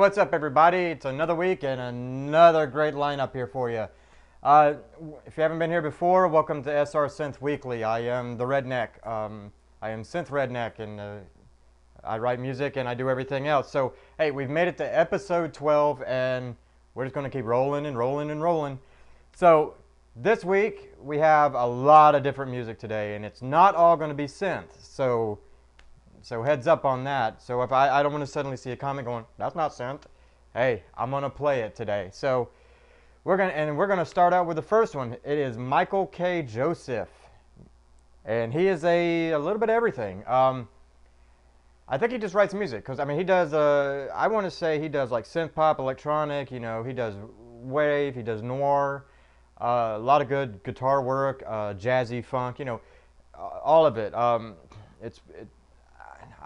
what's up, everybody? It's another week and another great lineup here for you. If you haven't been here before, welcome to SR Synth Weekly. I am the Redneck. I am Synth Redneck, and I write music and I do everything else. So, hey, we've made it to episode 12, and we're just going to keep rolling and rolling and rolling. So, this week, we have a lot of different music today, and it's not all going to be synth. So heads up on that. So if I don't want to suddenly see a comment going, that's not synth. Hey, I'm going to play it today. So we're going to start out with the first one. It is Michael K. Joseph. And he is a little bit of everything. I think he just writes music, because I mean he does I want to say he does like synth pop, electronic, you know, he does wave, he does noir, a lot of good guitar work, jazzy funk, you know, all of it.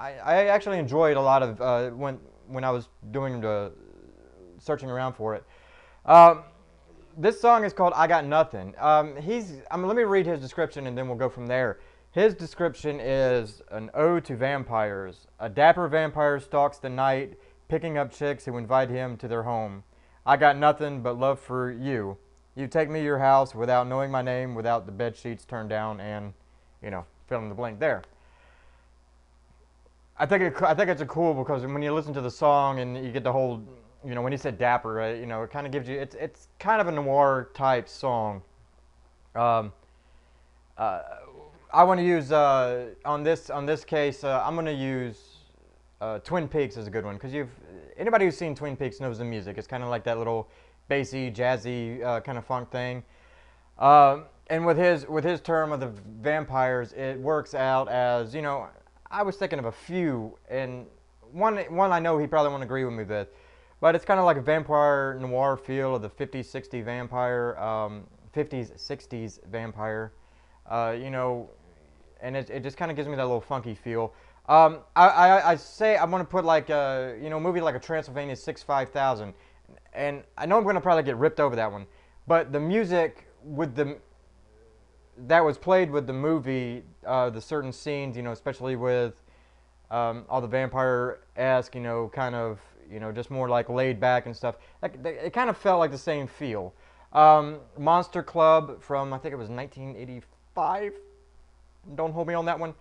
I actually enjoyed a lot of when I was doing the searching around for it. This song is called "I Got Nothin." Let me read his description and then we'll go from there. His description is an ode to vampires. A dapper vampire stalks the night, picking up chicks who invite him to their home. I got nothing but love for you. You take me to your house without knowing my name, without the bed sheets turned down, and you know, fill in the blank there. I think it's cool because when you listen to the song and you get the whole, you know, when he said dapper, right, you know, it kind of gives you, it's kind of a noir type song. I want to use on this case, I'm going to use Twin Peaks as a good one, because anybody who's seen Twin Peaks knows the music. It's kind of like that little bassy, jazzy kind of funk thing. And with his term of the vampires, it works out as, you know, I was thinking of a few, and one I know he probably won't agree with me with, but it's kind of like a vampire noir feel of the 50s, 60s vampire, 50s, 60s vampire, you know, and it just kind of gives me that little funky feel. I say I want to put like a, you know, a movie like a Transylvania 6-5000, and I know I'm going to probably get ripped over that one, but the music with that was played with the movie, the certain scenes, you know, especially with all the vampire-esque, you know, kind of, you know, just more like laid back and stuff. Like, it kind of felt like the same feel. Monster Club from, I think it was 1985. Don't hold me on that one.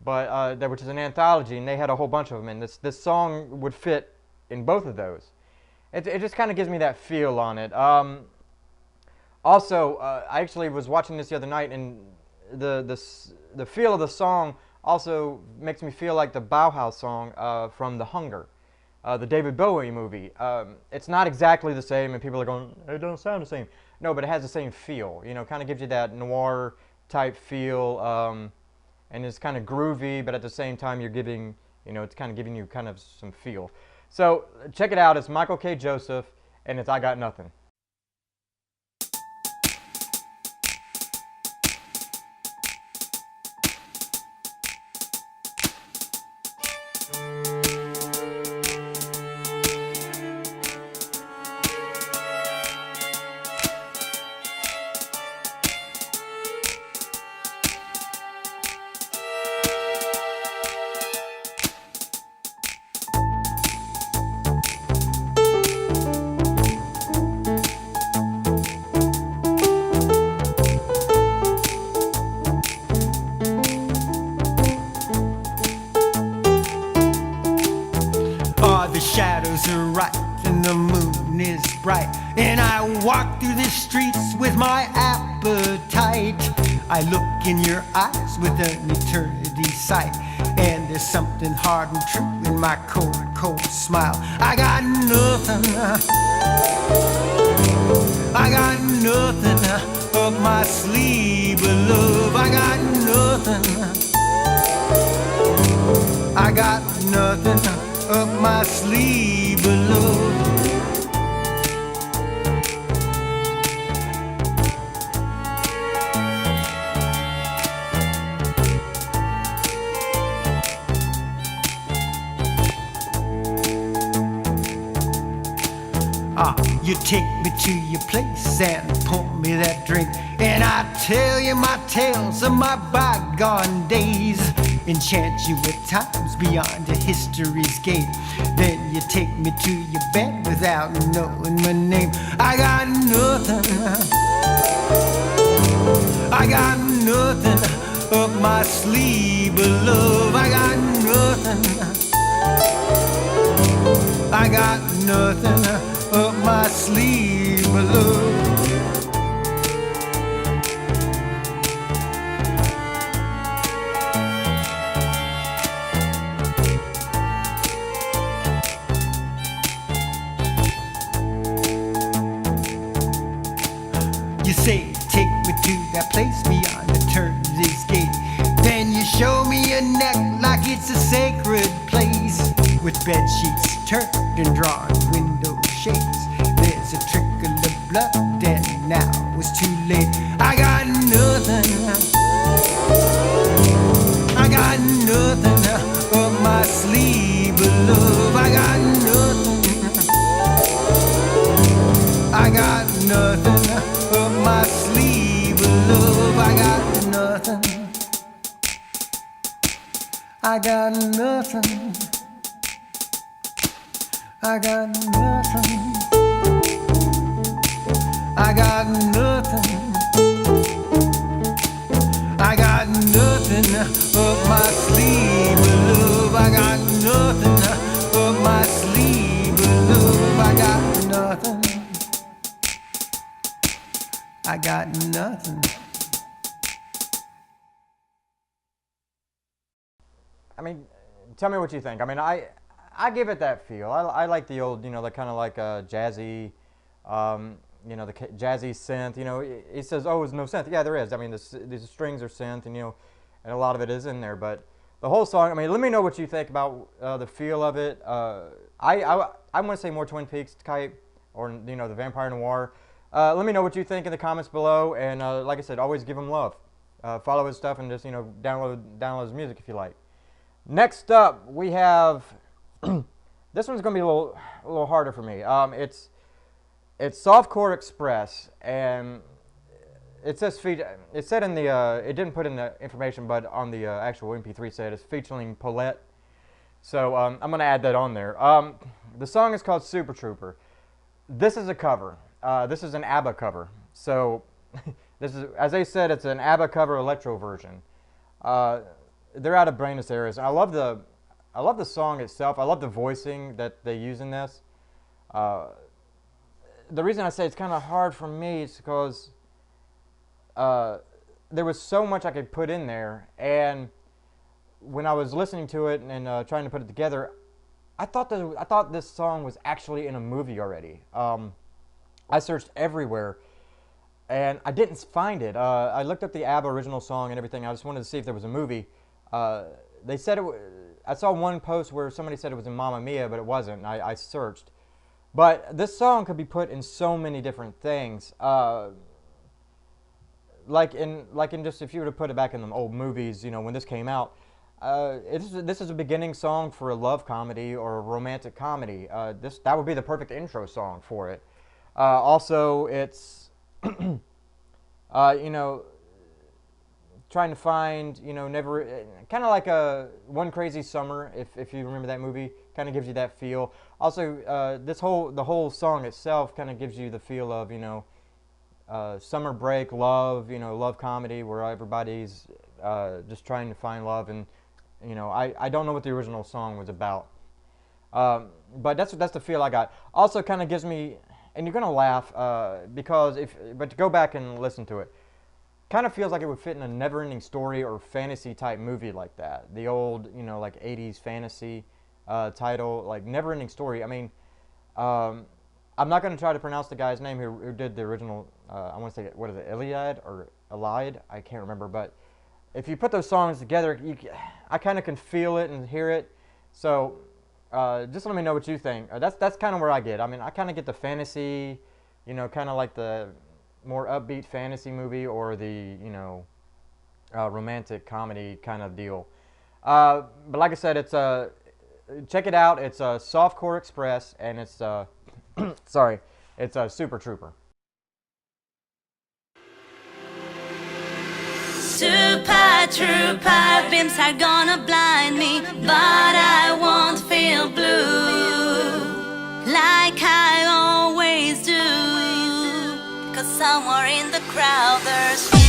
But which is an anthology, and they had a whole bunch of them. And this song would fit in both of those. It just kind of gives me that feel on it. Also, I actually was watching this the other night, and the feel of the song also makes me feel like the Bauhaus song from The Hunger, the David Bowie movie. It's not exactly the same, and people are going, it doesn't sound the same. No, but it has the same feel. You know, kind of gives you that noir type feel, and it's kind of groovy, but at the same time you're giving, you know, it's kind of giving you kind of some feel. So check it out. It's Michael K. Joseph, and it's I Got Nothing. The shadows are right and the moon is bright, and I walk through the streets with my appetite. I look in your eyes with an eternity sight, and there's something hard and true in my cold, cold smile. I got nothing, I got nothing up my sleeve of love. I got nothing, I got nothing up my sleeve of love. You take me to your place and pour me that drink, and I tell you my tales of my bygone days. Enchant you with times beyond a history's gate. Then you take me to your bed without knowing my name. I got nothing. I got nothing up my sleeve but love. I got nothing. I got nothing up my sleeve but love. You say, take me to that place beyond the Thursday's gate. Then you show me your neck like it's a sacred place. With bed sheets turned and drawn, window shades. There's a trickle of blood and now it's too late. I got nothing. I got nothing up my sleeve but love. I got nothing. I got nothing up my sleeve but love. I got nothing. I got nothing. I got nothing. I got nothing. I got nothing up my sleeve but love. I got nothing up my sleeve but love. I got nothing. I got nothing. I mean, tell me what you think. I mean, I give it that feel. I like the old, the kind of like jazzy, the jazzy synth. He says, "Oh, there's no synth." Yeah, there is. I mean, these strings are synth, and and a lot of it is in there. But the whole song. I mean, let me know what you think about the feel of it. I'm gonna say more Twin Peaks type, or the Vampire Noir. Let me know what you think in the comments below. And like I said, always give him love. Follow his stuff and just download his music if you like. Next up, we have. This one's gonna be a little harder for me. It's Softcore Express, and it says it said in the it didn't put in the information, but on the actual MP3 set it's featuring Polette. So I'm gonna add that on there. The song is called Super-Trouper. This is a cover. This is an ABBA cover. So this is, as they said, it's an ABBA cover electro version. They're out of Buenos Aires. I love the song itself. I love the voicing that they use in this. The reason I say it's kind of hard for me is because there was so much I could put in there, and when I was listening to it and trying to put it together, I thought this song was actually in a movie already. I searched everywhere, and I didn't find it. I looked up the ABBA original song and everything. I just wanted to see if there was a movie. They said I saw one post where somebody said it was in Mamma Mia, but it wasn't. I searched. But this song could be put in so many different things. Like in just if you were to put it back in the old movies, when this came out, this is a beginning song for a love comedy or a romantic comedy. That would be the perfect intro song for it. Also, it's trying to find, never, kind of like a One Crazy Summer, if you remember that movie, kind of gives you that feel. Also, the whole song itself kind of gives you the feel of, summer break, love, love comedy, where everybody's just trying to find love, and, I don't know what the original song was about. But that's the feel I got. Also kind of gives me, and you're going to laugh, but to go back and listen to it, kind of feels like it would fit in a Never-Ending Story or fantasy type movie like that. The old, like 80s fantasy title, like Never-Ending Story. I mean, I'm not going to try to pronounce the guy's name who did the original, I want to say, what is it, Iliad or Iliad? I can't remember, but if you put those songs together, I kind of can feel it and hear it. So just let me know what you think. That's kind of where I get. I mean, I kind of get the fantasy, kind of like the more upbeat fantasy movie or the, romantic comedy kind of deal. But like I said, it's check it out. It's a Softcore Express, and it's sorry, it's a Super-Trouper. Super-Trouper, pimps are gonna blind me, but I won't feel blue. like I always do. 'Cause somewhere in the crowd there's you.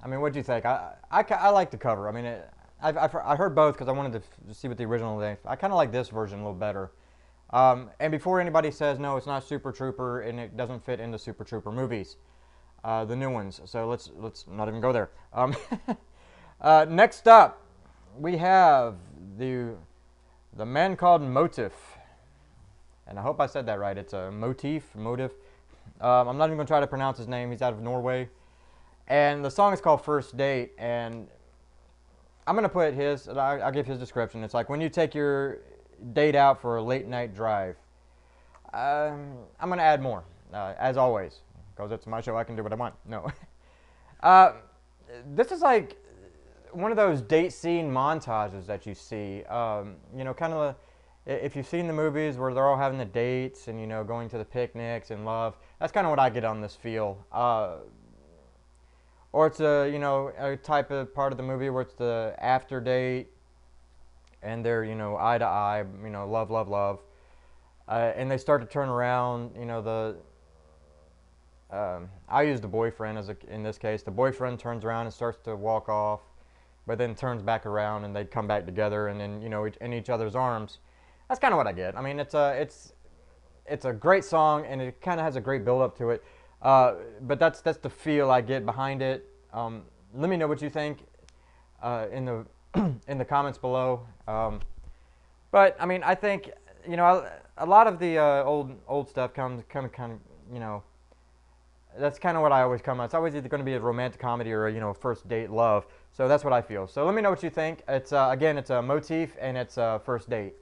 I mean, what do you think? I like the cover. I mean, I heard both because I wanted to see what the original is. I kind of like this version a little better. And before anybody says, no, it's not Super-Trouper and it doesn't fit into Super-Trouper movies, the new ones. So let's not even go there. Next up, we have the man called MOTIV. And I hope I said that right. It's a MOTIV. I'm not even going to try to pronounce his name. He's out of Norway. And the song is called First Date. And I'm going to put his, I'll give his description. It's like when you take your date out for a late night drive. I'm going to add more, as always. Because it's my show, I can do what I want. No. This is like one of those date scene montages that you see. You know, kind of if you've seen the movies where they're all having the dates and, you know, going to the picnics and love. That's kind of what I get on this feel. Or it's you know, a type of part of the movie where it's the after date and they're, you know, eye to eye, you know, love, love, love. And they start to turn around, you know, I use the boyfriend in this case. The boyfriend turns around and starts to walk off, but then turns back around and they come back together and then, you know, in each other's arms. That's kind of what I get. I mean, it's a great song and it kind of has a great build up to it. But that's the feel I get behind it. Let me know what you think in the in the comments below. But I mean, I think, you know, a lot of the old stuff comes kind of, you know, that's kind of what I always come on. It's always either going to be a romantic comedy or a, you know, first date love. So that's what I feel. So let me know what you think. It's again, it's a MOTIV and it's a first date.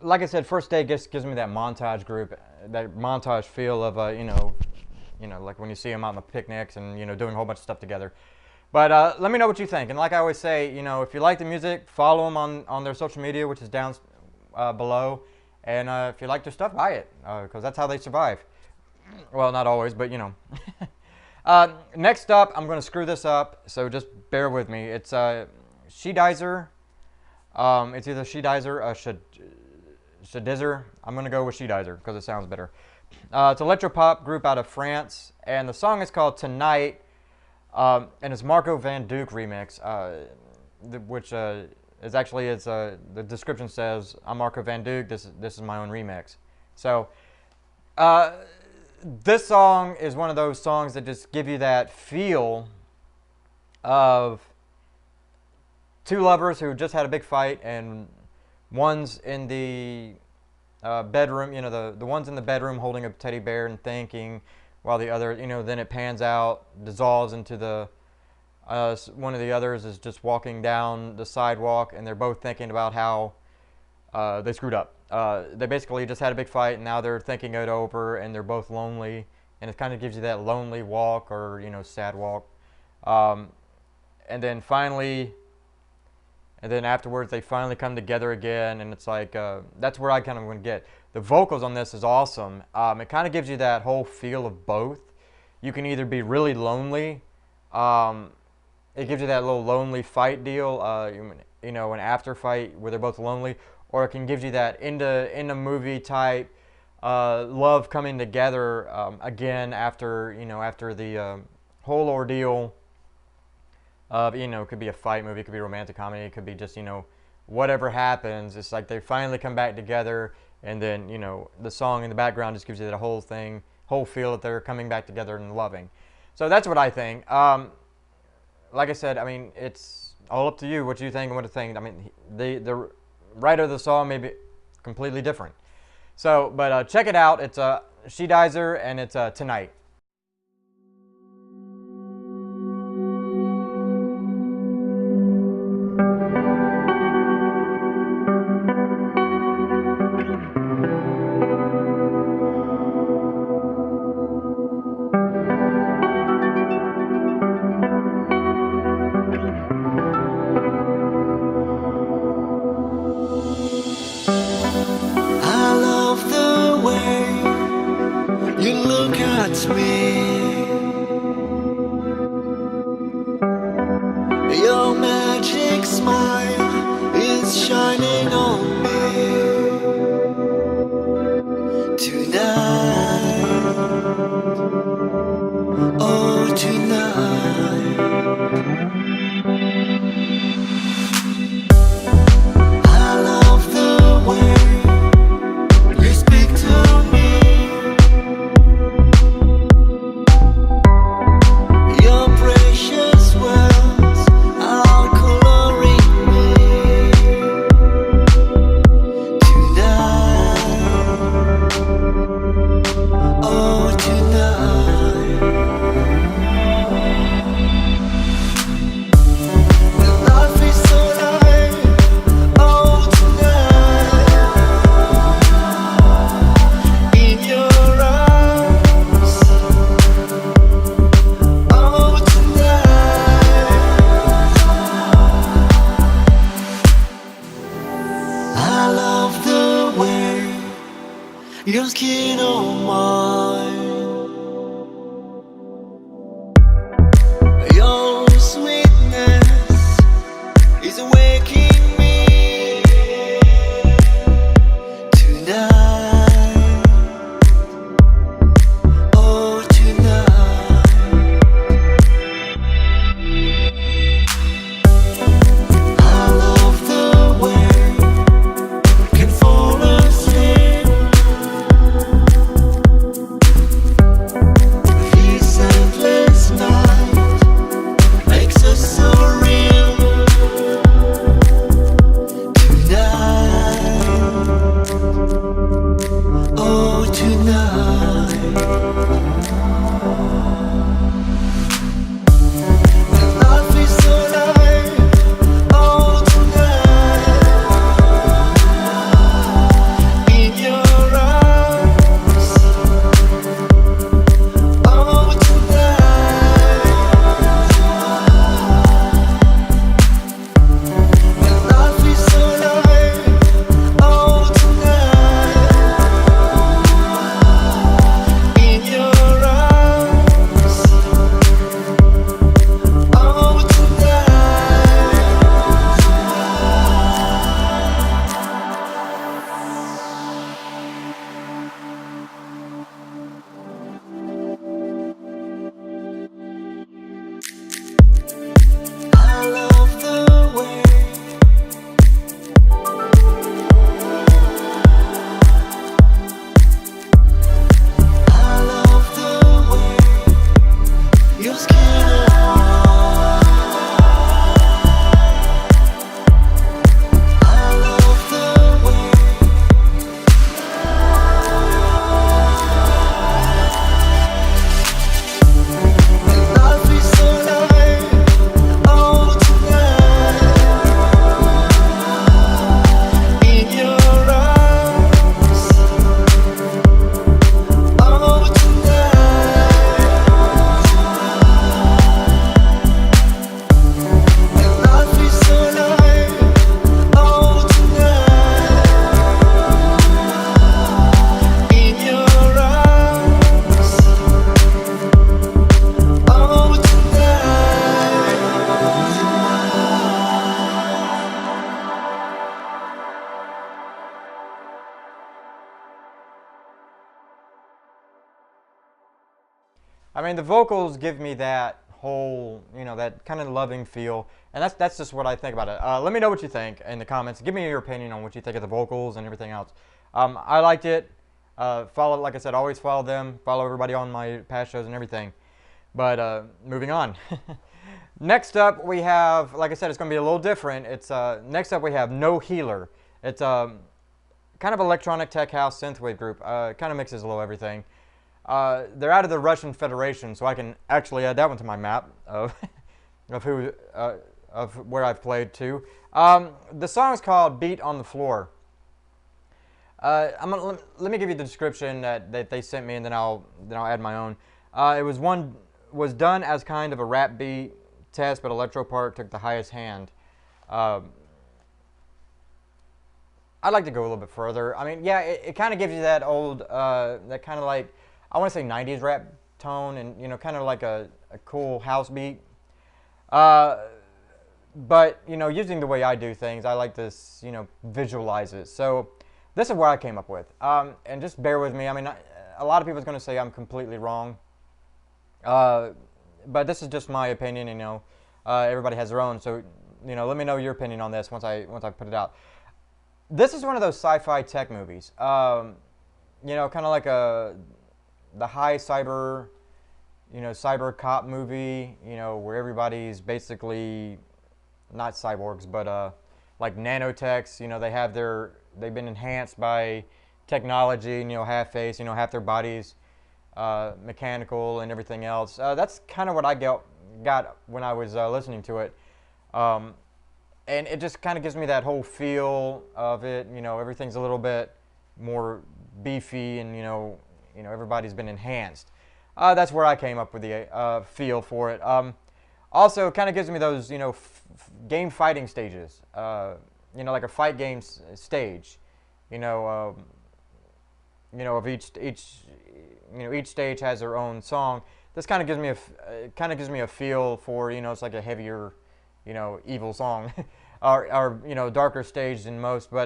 Like I said, first day gives me that montage group, that montage feel of you know, like when you see them out on the picnics and, you know, doing a whole bunch of stuff together. But let me know what you think. And like I always say, you know, if you like the music, follow them on their social media, which is down below. And if you like their stuff, buy it, because that's how they survive. Well, not always, but you know. Next up, I'm going to screw this up, so just bear with me. It's SHEDIZER. It's either SHEDIZER or SHEDIZER. I'm going to go with SHEDIZER because it sounds better. It's an electropop group out of France, and the song is called Tonight, and it's Marko Van Duke remix, which is actually, the description says, I'm Marko Van Duke, this is my own remix. So, this song is one of those songs that just give you that feel of two lovers who just had a big fight, and one's in the bedroom, you know, the one's in the bedroom holding a teddy bear and thinking, while the other, you know, then it pans out, dissolves into the, one of the others is just walking down the sidewalk, and they're both thinking about how they screwed up. They basically just had a big fight, and now they're thinking it over, and they're both lonely, and it kind of gives you that lonely walk, or, you know, sad walk. And then finally, and then afterwards, they finally come together again, and it's like, that's where I kind of want to get. The vocals on this is awesome. It kind of gives you that whole feel of both. You can either be really lonely, it gives you that little lonely fight deal, you know, an after fight where they're both lonely, or it can give you that in the movie type love coming together again after, you know, after the whole ordeal of, you know, it could be a fight movie, it could be a romantic comedy, it could be just, you know, whatever happens. It's like they finally come back together, and then, you know, the song in the background just gives you that whole thing, whole feel that they're coming back together and loving. So that's what I think. Like I said, I mean, it's all up to you what you think and what to think. I mean, the writer of the song may be completely different. So, but check it out. It's SHEDIZER, and it's Tonight. Your magic smile is shining on me tonight. Oh, tonight. I love the way you speak to me. Your precious words are coloring me tonight. Oh, tonight. The life is so light. Oh, tonight. In your arms. Oh, tonight. I love the way your skin on mine. Your sweetness is awakening me tonight. Oh, tonight. I love the way you can fall asleep I mean, the vocals give me that whole, you know, that kind of loving feel, and that's just what I think about it. Let me know what you think in the comments. Give me your opinion on what you think of the vocals and everything else. I liked it. Follow, like I said, always follow them. Follow everybody on my past shows and everything. But moving on. Next up, we have, like I said, it's going to be a little different. It's next up we have NoHealer. It's kind of electronic tech house synthwave group. Kind of mixes a little everything. They're out of the Russian Federation, so I can actually add that one to my map of of where I've played to. The song is called "Beat on the Floor." Let me give you the description that they sent me, and then I'll add my own. It was done as kind of a rap beat test, but Electropart took the highest hand. I'd like to go a little bit further. I mean, yeah, it kind of gives you that old, that kind of like, I want to say 90s rap tone, and, you know, kind of like a cool house beat. But, you know, using the way I do things, I like to, you know, visualize it. So this is what I came up with. And just bear with me. I mean, a lot of people are going to say I'm completely wrong. But this is just my opinion, you know. Everybody has their own. So, you know, let me know your opinion on this once I put it out. This is one of those sci-fi tech movies. You know, kind of like the high cyber, you know, cyber cop movie, you know, where everybody's basically not cyborgs, but like nanotechs. You know, they've been enhanced by technology, and, you know, half face, you know, half their bodies mechanical and everything else. That's kind of what I got when I was listening to it. And it just kind of gives me that whole feel of it. You know, everything's a little bit more beefy, and, you know, everybody's been enhanced. That's where I came up with the feel for it. Also, kind of gives me those, you know, game fighting stages. You know, like a fight game stage. You know, of each stage has their own song. This kind of gives me a feel for, you know, it's like a heavier, you know, evil song, or you know, darker stage than most. But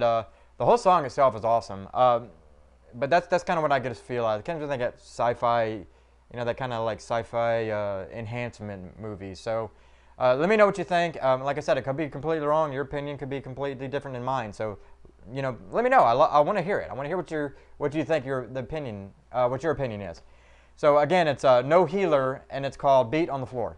the whole song itself is awesome. But that's kind of what I get a feel out of. Kind of like that sci-fi, you know, that kind of like sci-fi enhancement movies. So let me know what you think. Like I said, it could be completely wrong. Your opinion could be completely different than mine. So, you know, let me know. I want to hear it. I want to hear what you think what your opinion is. So again, it's NoHealer, and it's called "Beat on the Floor."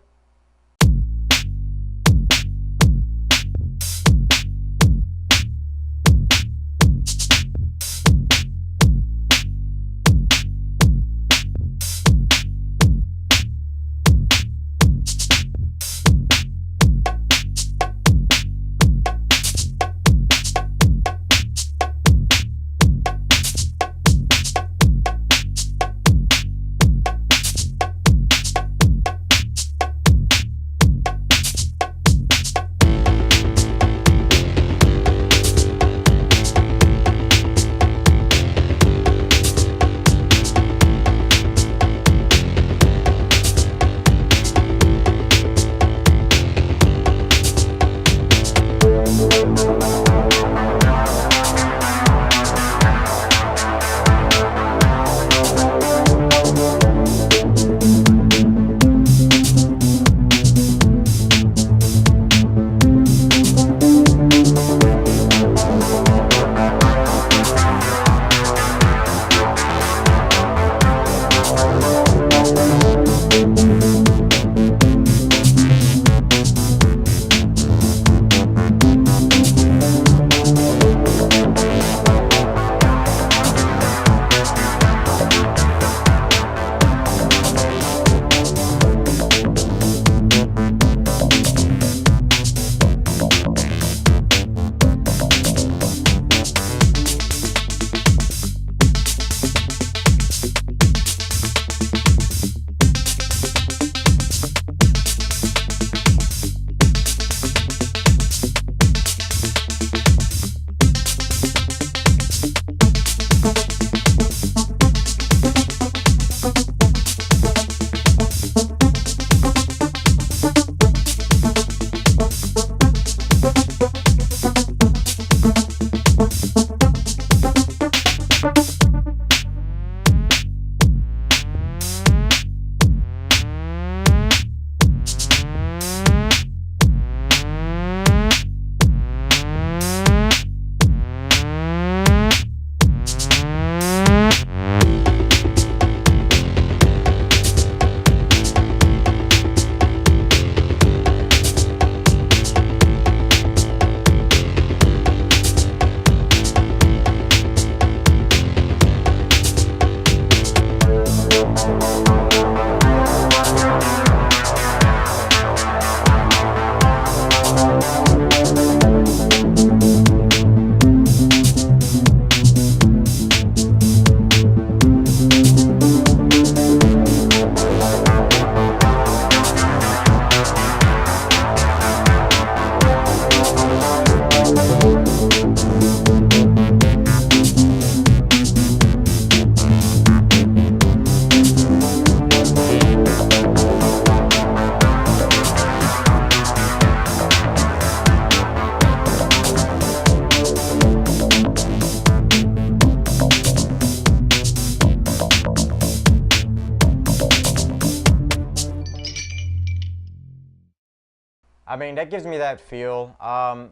I mean, that gives me that feel. But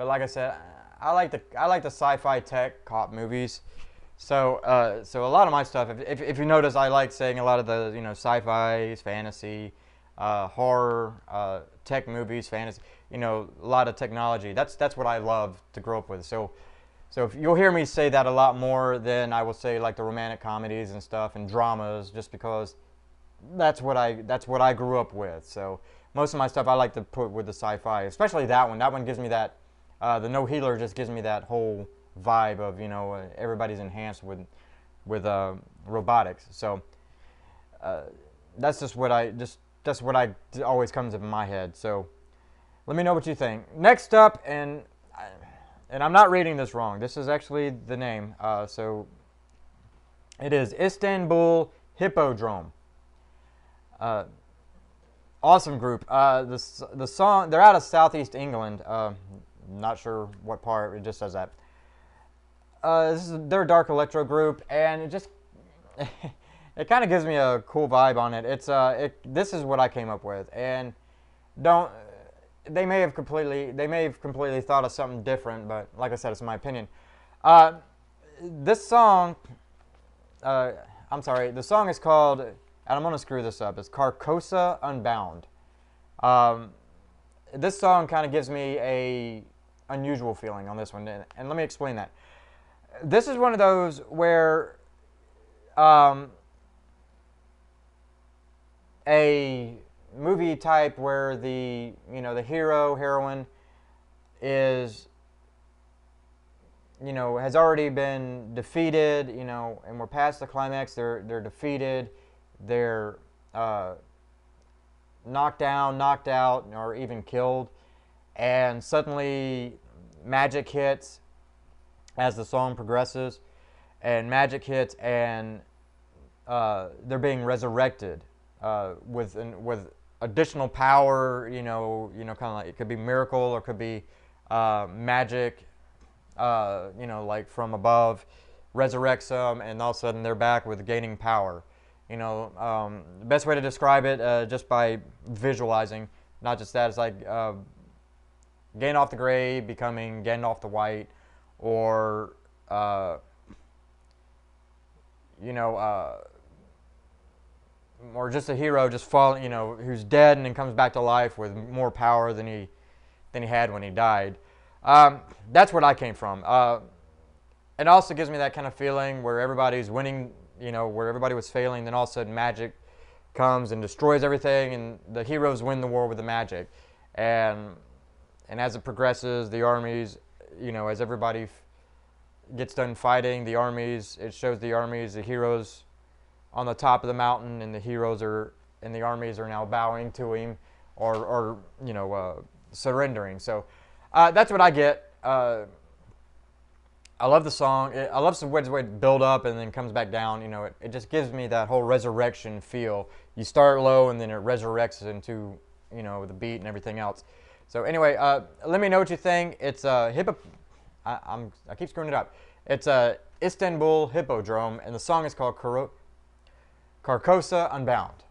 like I said, I like the sci-fi tech cop movies. So so a lot of my stuff, if you notice, I like saying a lot of the sci-fi, fantasy, horror, tech movies, fantasy. A lot of technology. That's what I love to grow up with. So if you'll hear me say that a lot more than I will say like the romantic comedies and stuff and dramas, just because that's what I grew up with. So most of my stuff I like to put with the sci-fi, especially that one. That one gives me that. The NoHealer just gives me that whole vibe of everybody's enhanced with robotics. So that's just what always comes up in my head. So let me know what you think. Next up, and I'm not reading this wrong. This is actually the name. So it is Istanbul Hippodrome. Awesome group. The song, they're out of Southeast England. Not sure what part. It just says that. They're a dark electro group, and it just it kind of gives me a cool vibe on it. This is what I came up with, and they may have completely thought of something different, but like I said, it's my opinion. This song, I'm sorry, the song is called, and I'm gonna screw this up. It's Carcosa Unbound. This song kind of gives me a unusual feeling on this one, and let me explain that. This is one of those where a movie type where the hero, heroine is has already been defeated, and we're past the climax. They're defeated, they're knocked down, knocked out, or even killed, and suddenly magic hits as the song progresses, and magic hits, and they're being resurrected with additional power. Kind of like it could be miracle or it could be magic. Like from above, resurrects them, and all of a sudden they're back with gaining power. The best way to describe it, just by visualizing, not just that, it's like Gandalf the Grey becoming Gandalf the White, or or just a hero just falling, who's dead and then comes back to life with more power than he had when he died. That's what I came from. It also gives me that kind of feeling where everybody's winning, where everybody was failing, then all of a sudden magic comes and destroys everything, and the heroes win the war with the magic. And as it progresses, the armies, as everybody gets done fighting, it shows the armies, the heroes on the top of the mountain, and the armies are now bowing to him, or surrendering. So that's what I get. I love the song. I love the way it build up and then comes back down. It just gives me that whole resurrection feel. You start low and then it resurrects into the beat and everything else. So anyway, let me know what you think. It's I keep screwing it up. It's Istanbul Hippodrome, and the song is called Carcosa Unbound.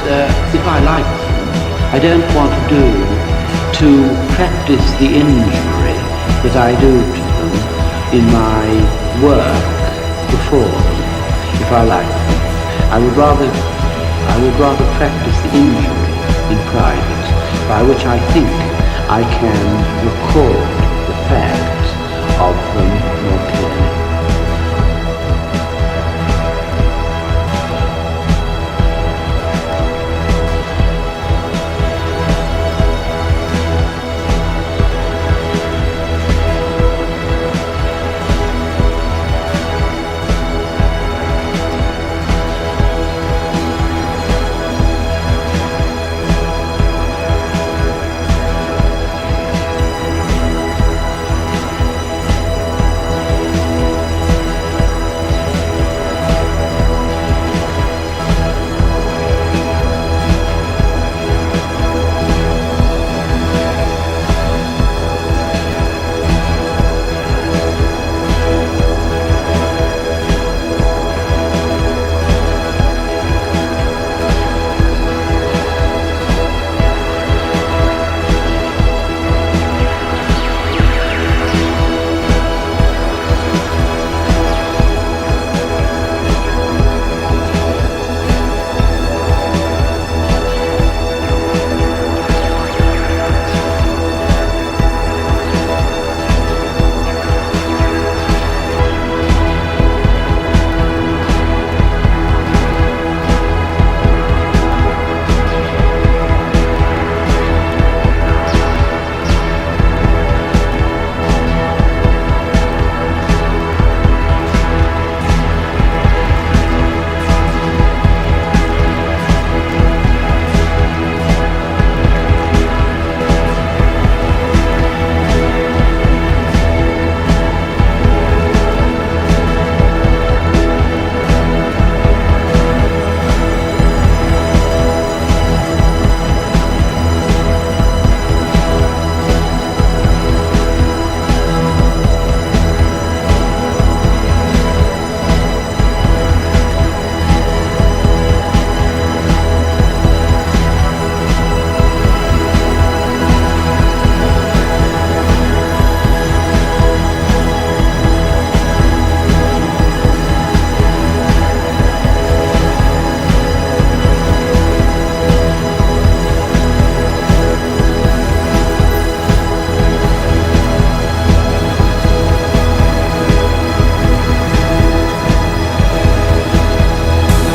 if I like them, I don't want to practice the injury that I do to them in my work before them, if I like them. I would rather practice the injury in private, by which I think I can record the fact of them more clearly.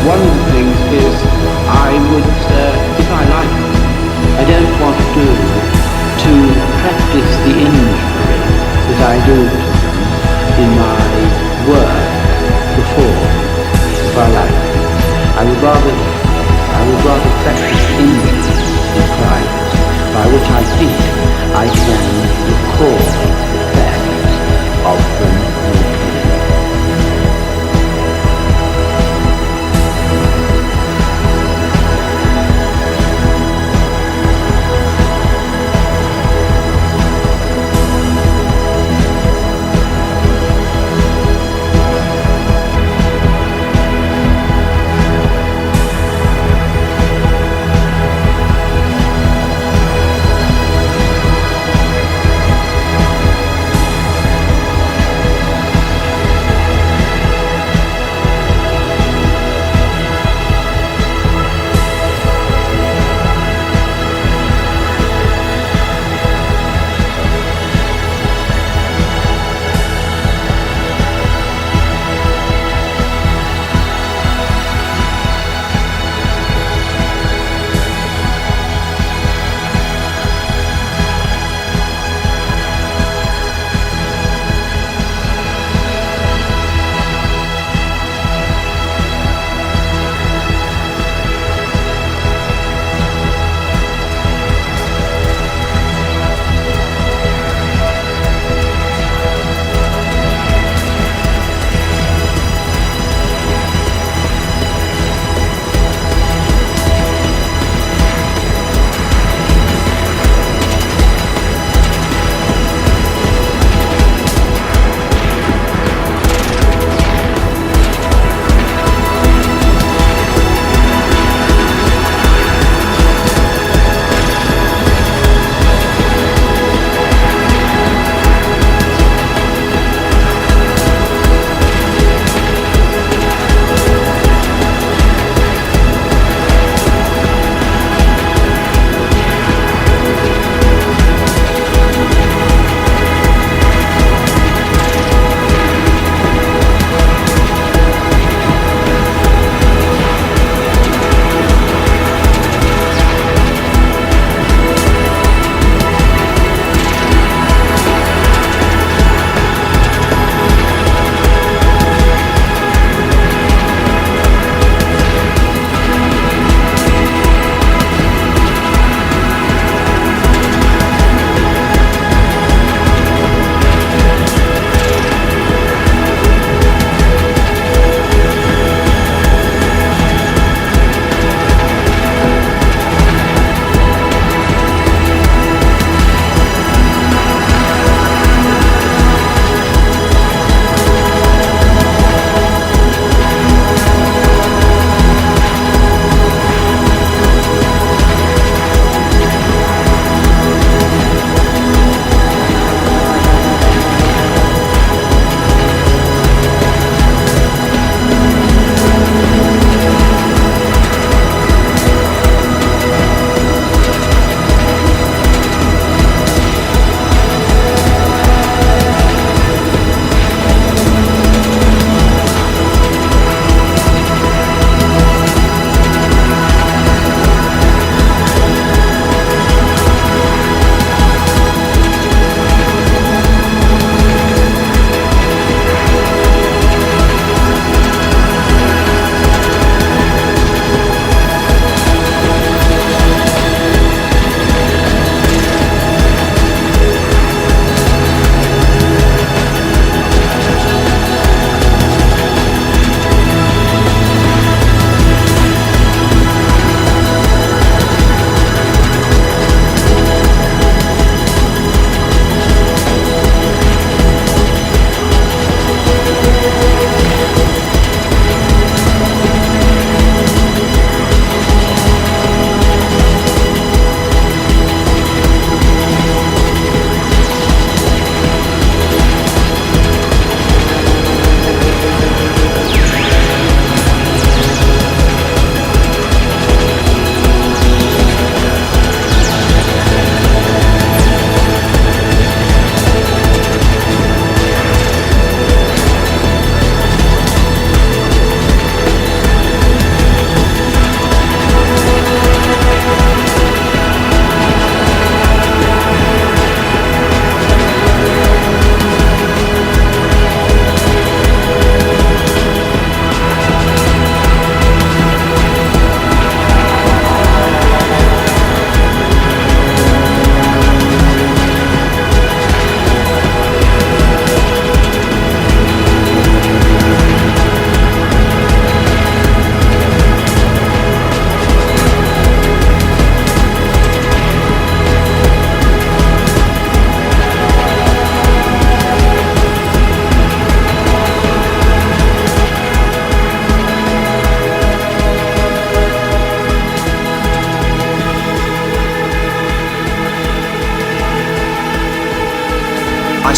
One of the things is I would, if I like it, I don't want to practice the injury that I do to them in my work before, if I like it. I would rather practice injury in private, by which I think I can record the fact of them more clearly.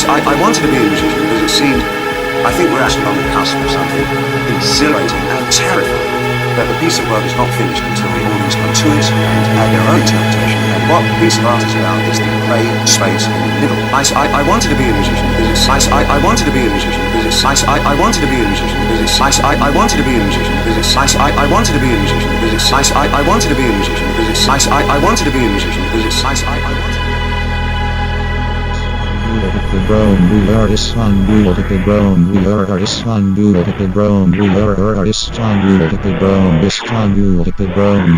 I wanted to be a musician because it seemed, I think we're actually on the cusp of something exhilarating and terrifying. That the piece of work is not finished until the audience come to it and add their own interpretation. And what the piece of art is about is the play space in the middle. I wanted to be a musician because it's I wanted to be a musician because it's I wanted to be a musician because it's I wanted to be a musician because it's I wanted to be a musician because it's I wanted to be a musician because it's I wanted to be a musician because it's I wanted. Hippodrome, we are Istanbul. Hippodrome, we are Istanbul. Hippodrome, we are Istanbul. Hippodrome, Istanbul. Hippodrome,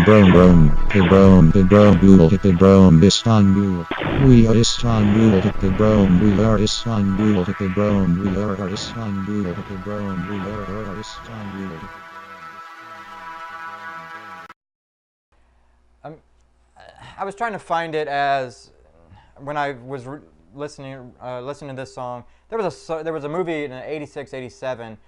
Hippodrome, Hippodrome, Hippodrome, Istanbul. We are Istanbul. Hippodrome, we are Istanbul. Hippodrome, we are Istanbul. Hippodrome, we are Istanbul. I was trying to find it as when I was listening to this song. There was a movie in 86, 87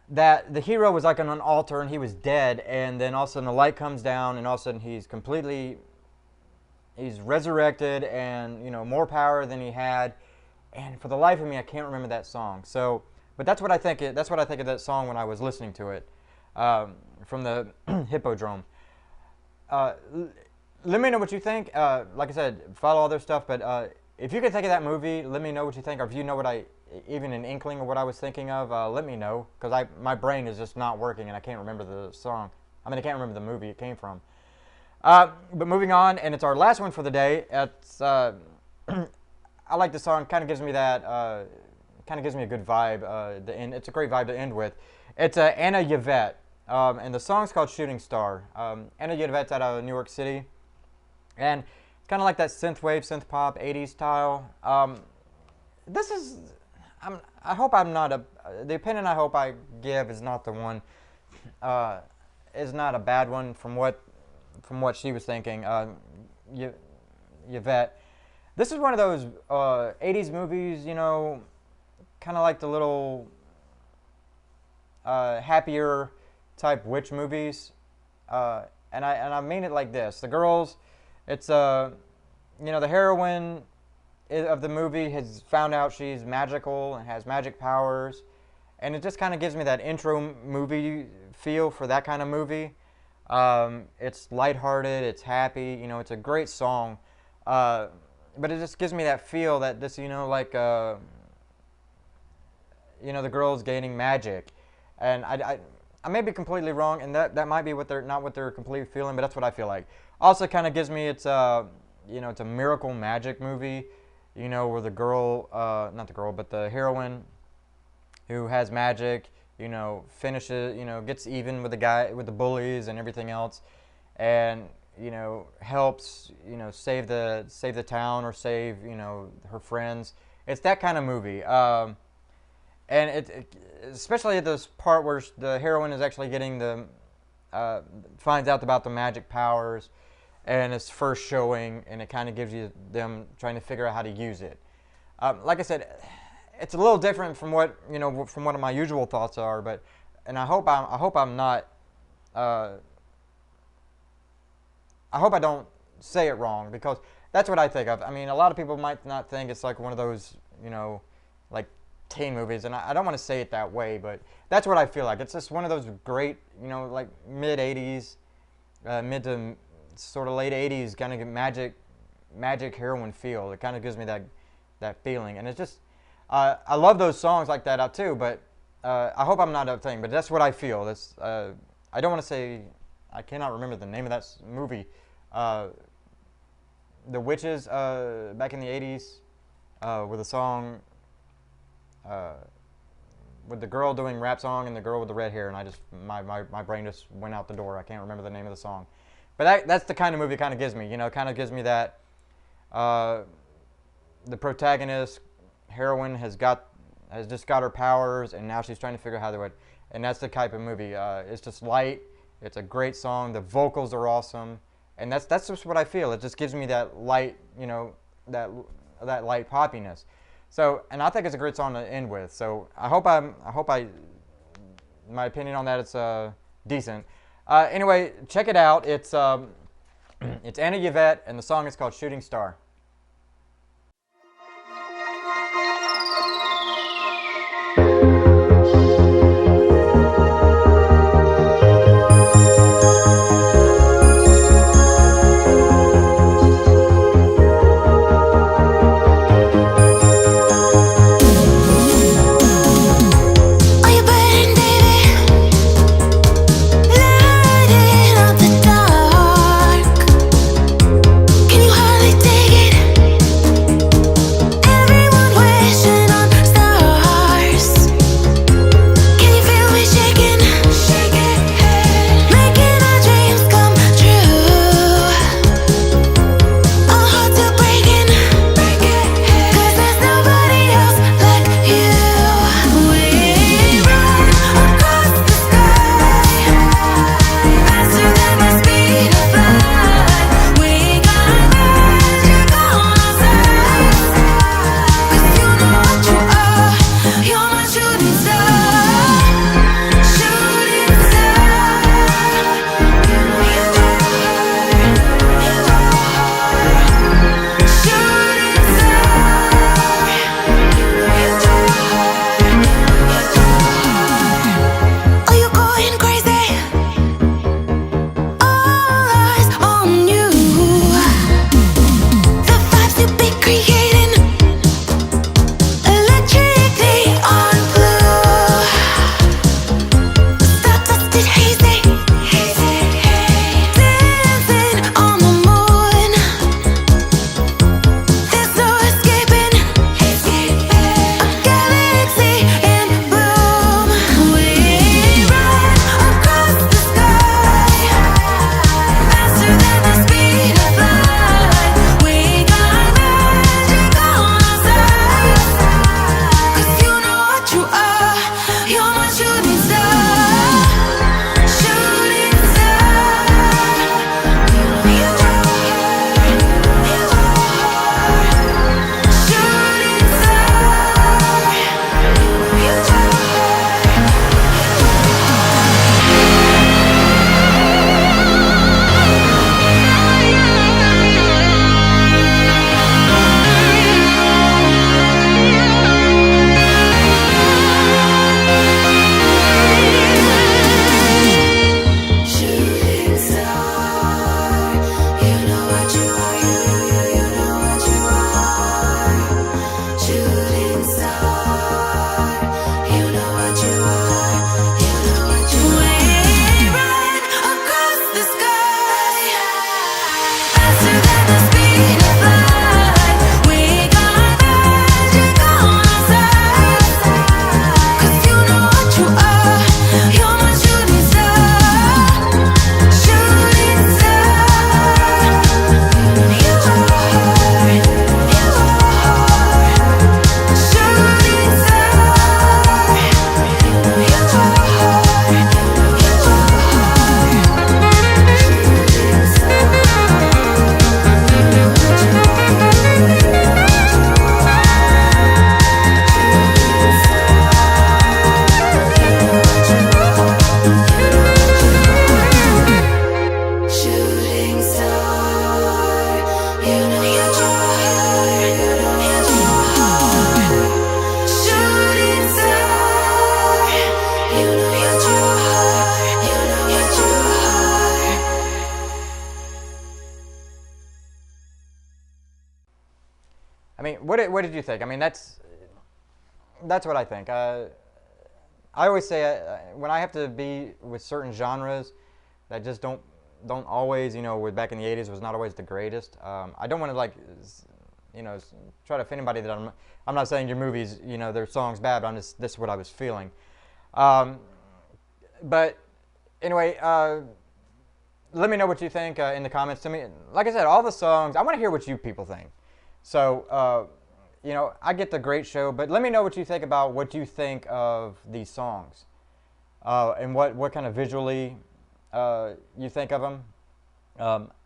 that the hero was like on an altar and he was dead, and then all of a sudden the light comes down and all of a sudden he's resurrected and, you know, more power than he had. And for the life of me, I can't remember that song. So, but that's what I think of that song when I was listening to it from the Hippodrome. Let me know what you think. Like I said, follow all their stuff, but if you can think of that movie, let me know what you think, or if you know even an inkling of what I was thinking of, let me know, because my brain is just not working and I can't remember the song. I mean, I can't remember the movie it came from. But moving on, and it's our last one for the day. It's I like the song. Kind of gives me that. Kind of gives me a good vibe. It's a great vibe to end with. It's Anna Yvette, and the song's called Shooting Star. Anna Yvette's out of New York City, and it's kind of like that synthwave, synth pop, 80s style. This is. I hope I'm not the opinion I hope I give is not the one. Is not a bad one from what she was thinking. Yvette. This is one of those 80s movies, you know, kind of like the little happier type witch movies. And I mean it like this. The girls, it's you know, the heroine of the movie has found out she's magical and has magic powers, and it just kind of gives me that intro movie feel for that kind of movie. It's lighthearted, it's happy, you know, it's a great song, but it just gives me that feel that this, you know, like, you know, the girl's gaining magic, and I may be completely wrong, and that might be not what they're completely feeling, but that's what I feel like. Also, kind of gives me you know, it's a miracle magic movie. You know, where the girl, not the girl, but the heroine who has magic, you know, finishes, you know, gets even with the bullies and everything else, and, you know, helps, you know, save the town or save, you know, her friends. It's that kind of movie. And it especially at this part where the heroine is actually getting finds out about the magic powers, and it's first showing, and it kind of gives you them trying to figure out how to use it. Like I said, it's a little different from what, you know, from what my usual thoughts are, but, and I hope I'm not, I hope I don't say it wrong, because that's what I think of. I mean, a lot of people might not think it's like one of those, you know, like teen movies, and I don't want to say it that way, but that's what I feel like. It's just one of those great, you know, like mid-80s, mid to sort of late 80s kind of magic heroine feel. It kind of gives me that feeling, and it's just I love those songs like that out too, but I hope I'm not a thing, but that's what I feel. That's I don't want to say, I cannot remember the name of that movie, The Witches, back in the 80s, with a song with the girl doing rap song and the girl with the red hair, and I just my brain just went out the door. I can't remember the name of the song. But that's the kind of movie it kind of gives me. You know, it kind of gives me that the protagonist, heroine, has just got her powers, and now she's trying to figure out how to do it. And that's the type of movie. It's just light. It's a great song. The vocals are awesome, and that's just what I feel. It just gives me that light, you know, that light poppiness. So, and I think it's a great song to end with. So I hope my opinion on that is decent. Anyway, check it out. It's Anna Yvette, and the song is called Shooting Star. I mean, what did you think? I mean, that's what I think. I always say when I have to be with certain genres that just don't always, you know, with back in the 80s was not always the greatest. I don't want to like, you know, try to offend anybody that I'm not saying your movies, you know, their songs bad, but this is what I was feeling. But anyway, let me know what you think in the comments. To me, like I said, all the songs, I want to hear what you people think. So, you know, I get the great show, but let me know what you think about what you think of these songs, and what kind of visually you think of them.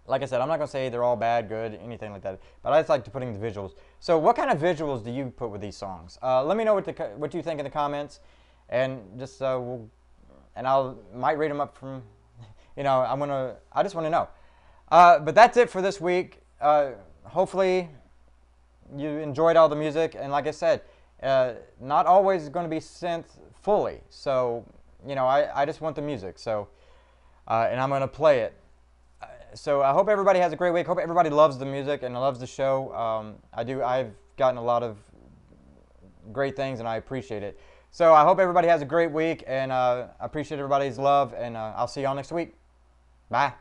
Like I said, I'm not going to say they're all bad, good, anything like that, but I just like to put in the visuals. So what kind of visuals do you put with these songs? Let me know what you think in the comments, and just and might read them up from, you know, I just want to know. But that's it for this week. Hopefully you enjoyed all the music, and like I said, not always going to be synth fully. So, you know, I just want the music. So, and I'm going to play it. So I hope everybody has a great week. Hope everybody loves the music and loves the show. I've gotten a lot of great things, and I appreciate it. So I hope everybody has a great week, and I appreciate everybody's love, and I'll see y'all next week. Bye.